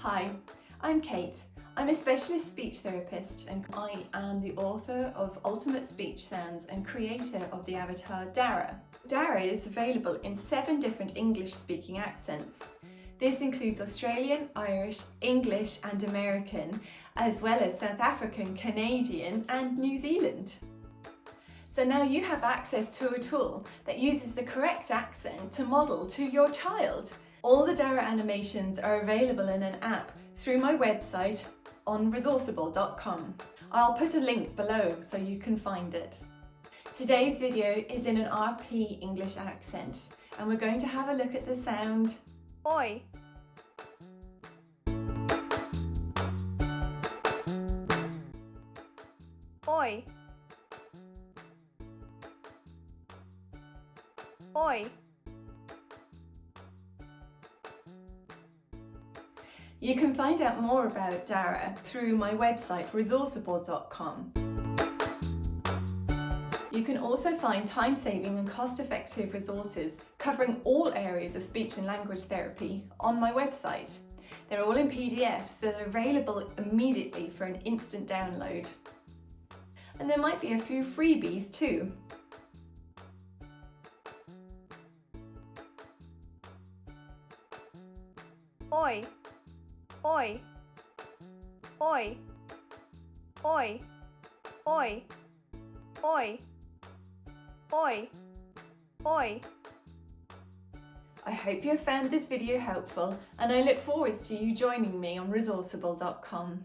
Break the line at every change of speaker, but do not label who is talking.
Hi, I'm Kate. I'm a specialist speech therapist and I am the author of Ultimate Speech Sounds and creator of the avatar DARA. DARA is available in 7 different English-speaking accents. This includes Australian, Irish, English and American, as well as South African, Canadian and New Zealand. So now you have access to a tool that uses the correct accent to model to your child. All the DARA animations are available in an app through my website on Resourceible.com. I'll put a link below so you can find it. Today's video is in an RP English accent and we're going to have a look at the sound Oi. Oi. Oi. You can find out more about DARA through my website Resourceible.com. You can also find time-saving and cost-effective resources covering all areas of speech and language therapy on my website. They're all in PDFs that are available immediately for an instant download. And there might be a few freebies too. Oi. Oi. Oi. Oi. Oi. Oi. Oi. Oi. I hope you have found this video helpful and I look forward to you joining me on Resourceible.com.